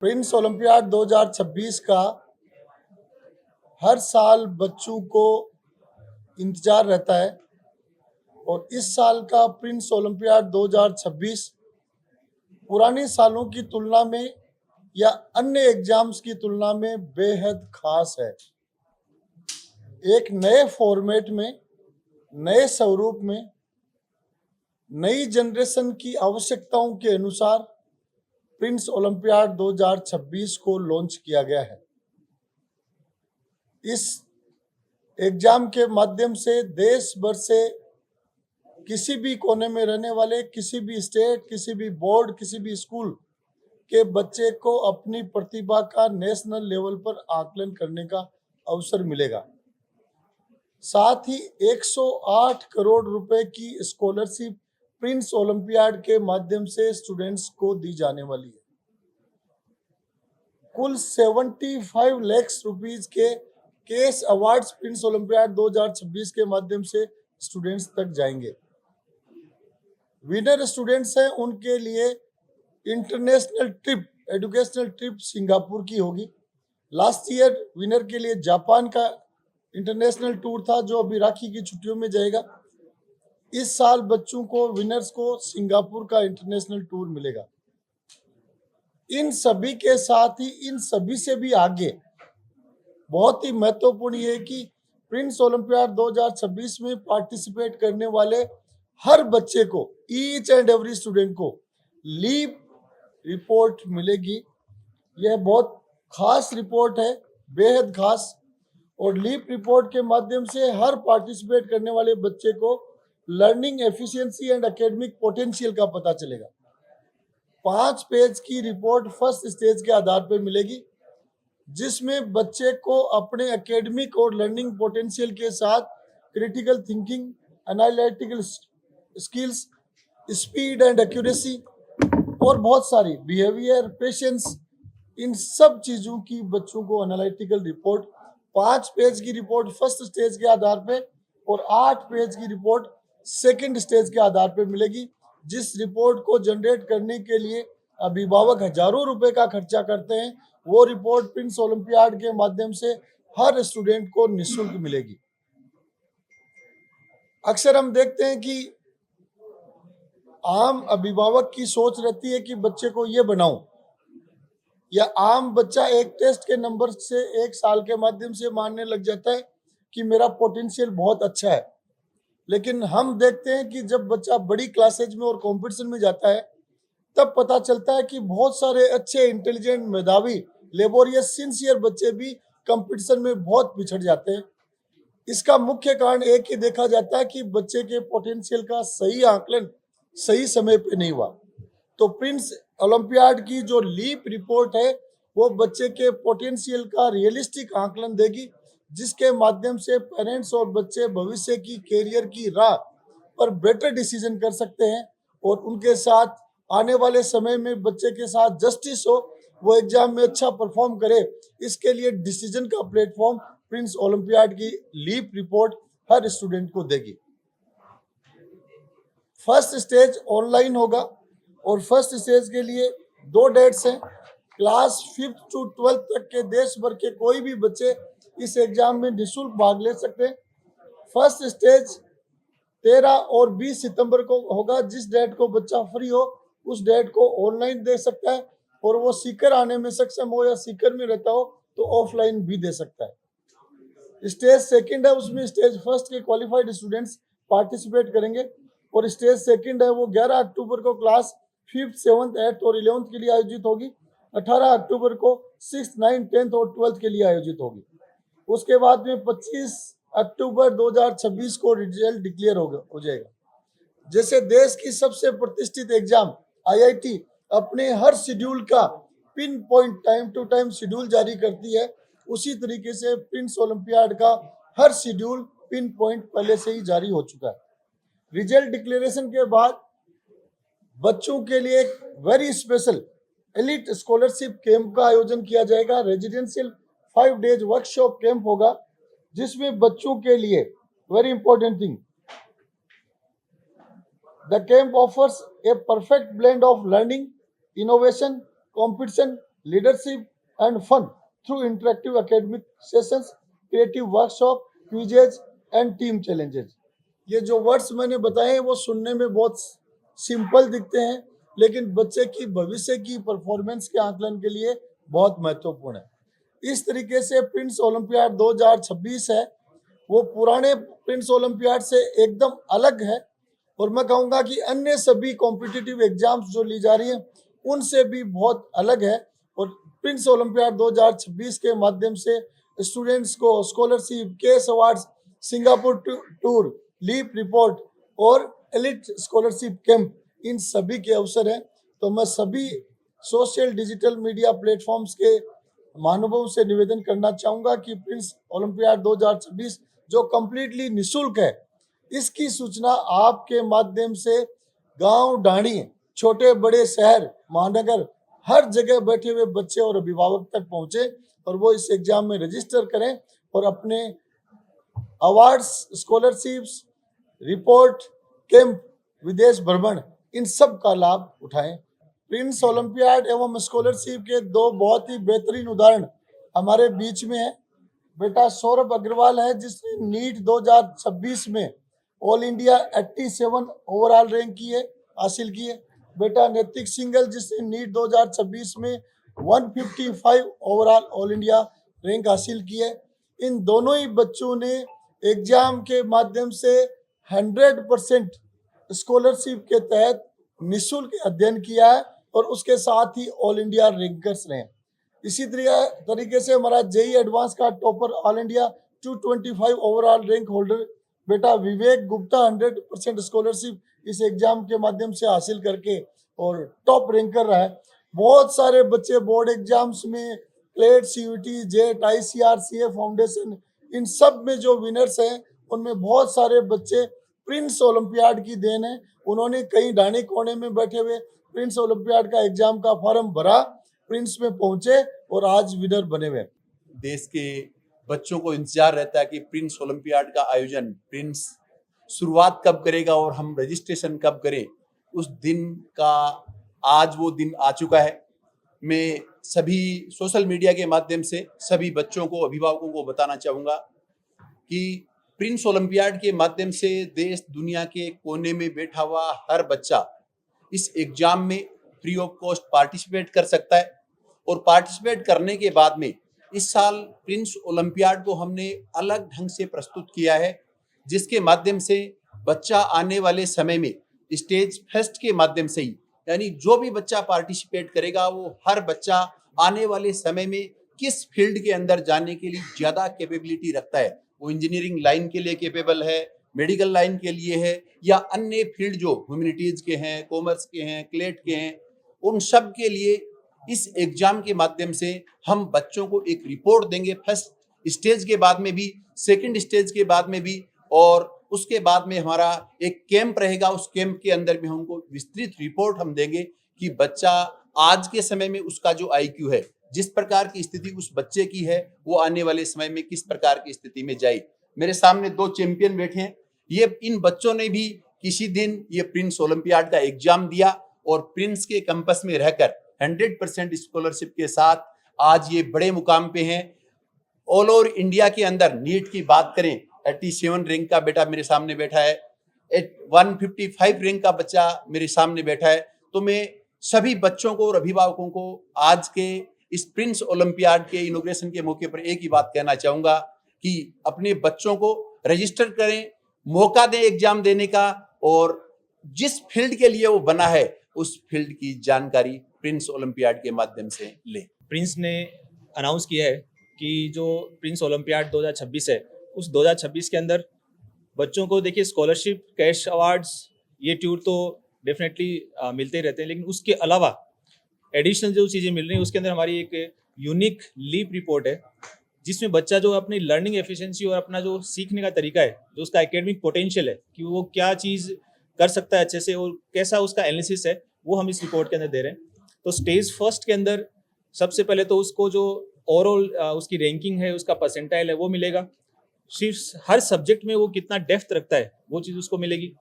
Prince olympiad 2026 का हर साल बच्चों को इंतजार रहता है और इस साल का प्रिंस ओलंपियाड 2026 पुराने सालों की तुलना में या अन्य एग्जाम्स की तुलना में बेहद खास है। एक नए फॉर्मेट में, नए स्वरूप में, नई जनरेशन की आवश्यकताओं के अनुसार प्रिंस ओलंपियाड 2026 को लॉन्च किया गया है। इस एग्जाम के माध्यम से देश भर से किसी भी कोने में रहने वाले, किसी भी स्टेट, किसी भी बोर्ड, किसी भी स्कूल के बच्चे को अपनी प्रतिभा का नेशनल लेवल पर आकलन करने का अवसर मिलेगा। साथ ही 108 करोड़ रुपए की स्कॉलरशिप प्रिंस ओलंपियाड के माध्यम से स्टूडेंट्स को दी जाने वाली है। कुल 75 लाख रुपीस के केस अवार्ड्स प्रिंस ओलंपियाड 2026 के माध्यम से स्टूडेंट्स तक जाएंगे। विनर स्टूडेंट्स हैं, उनके लिए international trip, educational trip Singapore की होगी। लास्ट ईयर विनर के लिए जापान का इंटरनेशनल टूर था, जो अभी राखी की छुट्टियों में जाएगा। इस साल बच्चों को, विनर्स को सिंगापुर का इंटरनेशनल टूर मिलेगा। इन सभी के साथ ही, इन सभी से भी आगे बहुत ही महत्वपूर्ण ये कि प्रिंस ओलंपियाड 2026 में पार्टिसिपेट करने वाले हर बच्चे को, ईच एंड एवरी स्टूडेंट को लीप रिपोर्ट मिलेगी। यह बहुत खास रिपोर्ट है, बेहद खास। और लीप रिपोर्ट के माध्यम से हर पार्टिसिपेट करने वाले बच्चे को learning efficiency and academic potential का पता चलेगा। 5 पेज की रिपोर्ट फर्स्ट स्टेज के आधार पर मिलेगी, जिसमें बच्चे को अपने एकेडमिक और लर्निंग पोटेंशियल के साथ critical thinking, analytical skills, speed and accuracy और बहुत सारी बिहेवियर, पेशेंस, इन सब चीज़ों की बच्चों को एनालिटिकल रिपोर्ट, 5 पेज की रिपोर्ट फर्स्ट स्टेज के आधार पे और 8 पेज की रिपोर्ट सेकंड स्टेज के आधार पे मिलेगी। जिस रिपोर्ट को जनरेट करने के लिए अभिभावक हजारों रुपए का खर्चा करते हैं, वो रिपोर्ट प्रिंस ओलंपियाड के माध्यम से हर स्टूडेंट को निःशुल्क मिलेगी। अक्सर हम देखते हैं कि आम अभिभावक की सोच रहती है कि बच्चे को ये बनाऊं, या आम बच्चा एक टेस्ट के नंबर से 1 साल के माध्यम से मानने लग जाता है कि मेरा पोटेंशियल बहुत अच्छा है। लेकिन हम देखते हैं कि जब बच्चा बड़ी क्लासेज में और कंपटीशन में जाता है, तब पता चलता है कि बहुत सारे अच्छे, इंटेलिजेंट, मेधावी, लेबोरियस, सिंसियर बच्चे भी कंपटीशन में बहुत पिछड़ जाते हैं। इसका मुख्य कारण एक ही देखा जाता है कि बच्चे के पोटेंशियल का सही आकलन सही समय पे नहीं हुआ। तो प्रिंस ओलंपियाड की जो लीप रिपोर्ट है, वो बच्चे के पोटेंशियल का रियलिस्टिक आकलन देगी, जिसके माध्यम से पेरेंट्स और बच्चे भविष्य की कैरियर की राह पर बेटर डिसीजन कर सकते हैं और उनके साथ आने वाले समय में बच्चे के साथ जस्टिस हो, वो एग्जाम में अच्छा परफॉर्म करे। इसके लिए डिसीजन का प्लेटफॉर्म प्रिंस ओलंपियाड की लीप रिपोर्ट हर स्टूडेंट को देगी। फर्स्ट स्टेज ऑनलाइन होगा और फर्स्ट स्टेज के लिए 2 डेट्स हैं। क्लास 5th to 12th तक के देश भर के कोई भी बच्चे इस एग्जाम में निःशुल्क भाग ले सकते हैं। फर्स्ट स्टेज 13 और 20 सितंबर को होगा। जिस डेट को बच्चा फ्री हो, उस डेट को ऑनलाइन दे सकता है, और वो सीकर आने में सक्षम हो या सीकर में रहता हो तो ऑफलाइन भी दे सकता है। स्टेज सेकंड है, उसमें स्टेज फर्स्ट के क्वालिफाइड स्टूडेंट्स पार्टिसिपेट करेंगे, और स्टेज सेकंड है वो 11 अक्टूबर को क्लास 5th, 7th, 8th और 11th के लिए आयोजित होगी। 18 अक्टूबर को 6th, 9th, 10th और 12th के लिए आयोजित होगी। उसके बाद में 25 अक्टूबर 2026 को रिजल्ट डिक्लेयर हो जाएगा। जैसे देश की सबसे प्रतिष्ठित एग्जाम IIT अपने हर शेड्यूल का pin point, time to time schedule जारी करती है, उसी तरीके से प्रिंस ओलंपियाड का हर शेड्यूल पिन पॉइंट पहले से ही जारी हो चुका है। रिजल्ट डिक्लेरेशन के बाद बच्चों के लिए एक very special elite scholarship camp का आयोजन किया जाएगा। रेजिडेंशियल 5 डेज वर्कशॉप कैंप होगा, जिसमें बच्चों के लिए very important thing, the camp offers a perfect blend of learning, innovation, competition leadership and fun through interactive academic sessions, creative workshop, quizzes and team challenges. ये जो वर्ड्स मैंने बताए हैं वो सुनने में बहुत सिंपल दिखते हैं, लेकिन बच्चे की भविष्य की परफॉर्मेंस के आकलन के लिए बहुत महत्वपूर्ण है। इस तरीके से प्रिंस ओलंपियाड 2026 है वो पुराने प्रिंस ओलंपियाड से एकदम अलग है, और मैं कहूँगा कि अन्य सभी कॉम्पिटिटिव एग्जाम्स जो ली जा रही हैं उनसे भी बहुत अलग है। और प्रिंस ओलंपियाड 2026 के माध्यम से स्टूडेंट्स को scholarship, cash awards, Singapore tour, leap report और एलिट स्कॉलरशिप कैंप, इन सभी के अवसर हैं। तो मैं सभी सोशल डिजिटल मीडिया प्लेटफॉर्म्स के महानुभावों से निवेदन करना चाहूँगा कि प्रिंस ओलंपियाड 2026 जो कम्प्लीटली निःशुल्क है, इसकी सूचना आपके माध्यम से गांव ढाणी, छोटे बड़े शहर, महानगर, हर जगह बैठे हुए बच्चे और अभिभावक तक पहुंचे और वो इस एग्जाम में रजिस्टर करें और अपने अवार्ड्स, स्कॉलरशिप्स, रिपोर्ट, कैंप, विदेश भ्रमण, इन सब का लाभ उठाएं। प्रिंस ओलंपियाड एवं स्कॉलरशिप के दो बहुत ही बेहतरीन उदाहरण हमारे बीच में है। बेटा सौरभ अग्रवाल है जिसने नीट 2026 में ऑल इंडिया 87 ओवरऑल रैंक की है, हासिल की है। बेटा नैतिक सिंगल जिसने नीट 2026 में 155 ओवरऑल ऑल इंडिया रैंक हासिल की है। इन दोनों ही बच्चों ने एग्जाम के माध्यम से 100% स्कॉलरशिप के तहत निःशुल्क अध्ययन किया है और उसके साथ ही ऑल इंडिया रैंकर्स रहे। इसी तरीके से हमारा जेई एडवांस का topper all India 225 overall rank holder बेटा विवेक गुप्ता 100% स्कॉलरशिप इस एग्जाम के माध्यम से हासिल करके और टॉप रैंकर रहा है। बहुत सारे बच्चे बोर्ड एग्जाम्स में CLAT, CUET, JET, ICR, CA foundation, इन सब में जो विनर्स हैं उनमें बहुत सारे बच्चे प्रिंस ओलंपियाड की देन है। उन्होंने कहीं ढाणी कोने में बैठे हुए प्रिंस ओलंपियाड का एग्जाम का फॉर्म भरा, प्रिंस में पहुंचे और आज विनर बने हुए। देश के बच्चों को इंतजार रहता है कि प्रिंस ओलंपियाड का आयोजन, प्रिंस शुरुआत कब करेगा और हम रजिस्ट्रेशन कब करें। उस दिन का आज वो दिन आ चुका है। मैं सभी सोशल मीडिया के माध्यम से सभी बच्चों को, अभिभावकों को बताना चाहूँगा कि प्रिंस ओलंपियाड के माध्यम से देश दुनिया के कोने में बैठा हुआ हर बच्चा इस एग्जाम में फ्री ऑफ कॉस्ट पार्टिसिपेट कर सकता है। और पार्टिसिपेट करने के बाद में इस साल प्रिंस ओलंपियाड को हमने अलग ढंग से प्रस्तुत किया है, जिसके माध्यम से बच्चा आने वाले समय में स्टेज फर्स्ट के माध्यम से ही, यानी जो भी बच्चा पार्टिसिपेट करेगा वो हर बच्चा आने वाले समय में किस फील्ड के अंदर जाने के लिए ज़्यादा कैपेबिलिटी रखता है, वो इंजीनियरिंग लाइन के लिए कैपेबल है, मेडिकल लाइन के लिए है, या अन्य फील्ड जो ह्यूमैनिटीज़ के हैं, कॉमर्स के हैं, क्लेट के हैं, उन सब के लिए इस एग्जाम के माध्यम से हम बच्चों को एक रिपोर्ट देंगे, फर्स्ट स्टेज के बाद में भी, सेकंड स्टेज के बाद में भी, और उसके बाद में हमारा एक कैंप रहेगा। उस कैंप के अंदर भी हमको विस्तृत रिपोर्ट हम देंगे कि बच्चा आज के समय में उसका जो IQ है, जिस प्रकार की स्थिति उस बच्चे की है, वो आने वाले समय में किस प्रकार की स्थिति में जाए। मेरे सामने 2 चैंपियन बैठे हैं। ये इन बच्चों ने भी किसी दिन ये प्रिंस ओलंपियाड का एग्जाम दिया और प्रिंस के कैंपस में रहकर 100% स्कॉलरशिप के साथ आज ये बड़े मुकाम पे हैं। ऑल ओवर इंडिया के अंदर नीट की बात करें, 87 रैंक का बेटा मेरे सामने बैठा है, 155 रैंक का बच्चा मेरे सामने बैठा है। तो मैं सभी बच्चों को और अभिभावकों को आज के इस प्रिंस ओलंपियाड के इनॉग्रेशन के मौके पर एक ही बात कहना चाहूँगा कि अपने बच्चों को रजिस्टर करें, मौका दें एग्जाम देने का, और जिस फील्ड के लिए वो बना है उस फील्ड की जानकारी प्रिंस ओलंपियाड के माध्यम से लें। प्रिंस ने अनाउंस किया है कि जो प्रिंस ओलंपियाड 2026 है, उस 2026 के अंदर बच्चों को देखिए स्कॉलरशिप, कैश अवार्ड्स, ये टूर तो डेफिनेटली मिलते ही रहते हैं, लेकिन उसके अलावा एडिशनल जो चीज़ें मिल रही हैं उसके अंदर हमारी एक यूनिक लीप रिपोर्ट है, जिसमें बच्चा जो अपनी लर्निंग एफिशिएंसी और अपना जो सीखने का तरीका है, जो उसका एकेडमिक पोटेंशियल है कि वो क्या चीज़ कर सकता है अच्छे से और कैसा उसका एनालिसिस है, वो हम इस रिपोर्ट के अंदर दे रहे हैं। तो स्टेज फर्स्ट के अंदर सबसे पहले तो उसको जो ओवरऑल उसकी रैंकिंग है, उसका परसेंटाइल है, वो मिलेगा। सिर्फ हर सब्जेक्ट में वो कितना डेप्थ रखता है वो चीज़ उसको मिलेगी।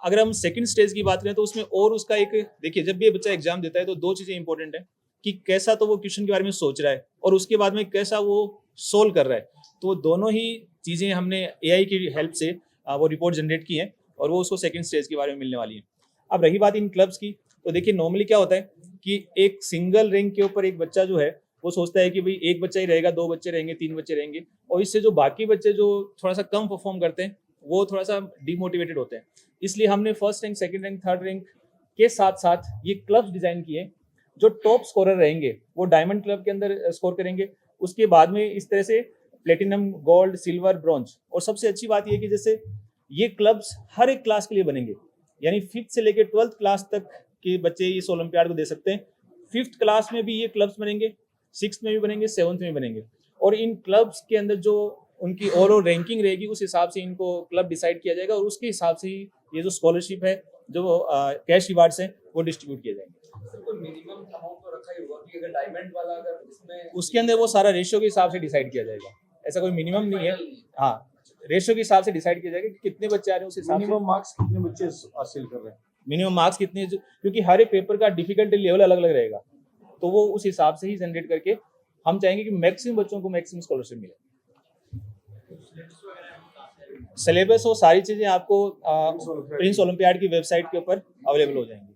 अगर हम सेकंड स्टेज की बात करें तो उसमें और उसका एक, देखिए जब भी बच्चा एग्जाम देता है तो 2 चीज़ें इंपॉर्टेंट है। कि कैसा तो वो क्वेश्चन के बारे में सोच रहा है और उसके बाद में कैसा वो सोल्व कर रहा है। तो दोनों ही चीज़ें हमने एआई की हेल्प से वो रिपोर्ट जनरेट की है और वो उसको सेकंड स्टेज के बारे में मिलने वाली है। अब रही बात इन क्लब्स की, तो देखिए नॉर्मली क्या होता है कि एक सिंगल रैंक के ऊपर एक बच्चा जो है वो सोचता है कि भाई एक बच्चा ही रहेगा, 2 बच्चे रहेंगे, 3 बच्चे रहेंगे, और इससे जो बाकी बच्चे जो थोड़ा सा कम परफॉर्म करते हैं वो थोड़ा सा डिमोटिवेटेड होते हैं। इसलिए हमने first rank, second rank, third rank के साथ साथ ये क्लब्स डिजाइन किए। जो टॉप स्कोरर रहेंगे वो डायमंड क्लब के अंदर स्कोर करेंगे, उसके बाद में इस तरह से प्लेटिनम, गोल्ड, सिल्वर, ब्रॉन्ज। और सबसे अच्छी बात यह है कि जैसे ये क्लब्स हर एक क्लास के लिए बनेंगे, यानी 5th से लेकर 12th क्लास तक के बच्चे इस ओलंपियाड को दे सकते हैं। 5th क्लास में भी ये क्लब्स बनेंगे, 6th में भी बनेंगे, 7th में भी बनेंगे, और इन क्लब्स के अंदर जो उनकी ओवरऑल रैंकिंग रहेगी उस हिसाब से इनको क्लब डिसाइड किया जाएगा और उसके हिसाब से ही ये जो स्कॉलरशिप है, जो कैश रिवार्ड्स हैं, वो डिस्ट्रीब्यूट किए जाएंगे। मिनिमम अमाउंट तो रखा ही होगा कि अगर डायमंड वाला अगर इसमें उसके अंदर वो सारा रेशियो के हिसाब से डिसाइड किया जाएगा, ऐसा कोई मिनिमम नहीं है। हाँ, रेशियो के हिसाब से डिसाइड किया जाएगा कि कितने बच्चे आ रहे हैं उस हिसाब से। मिनिमम मार्क्स कितने बच्चे हासिल कर रहे हैं? मिनिमम मार्क्स कितने, क्योंकि हर एक पेपर का डिफिकल्टी लेवल अलग अलग रहेगा, तो वो उस हिसाब से ही जनरेट करके हम चाहेंगे कि मैक्सिमम बच्चों को मैक्सिमम स्कॉलरशिप मिले। सिलेबस और सारी चीजें आपको प्रिंस ओलंपियाड की वेबसाइट के ऊपर अवेलेबल हो जाएंगी।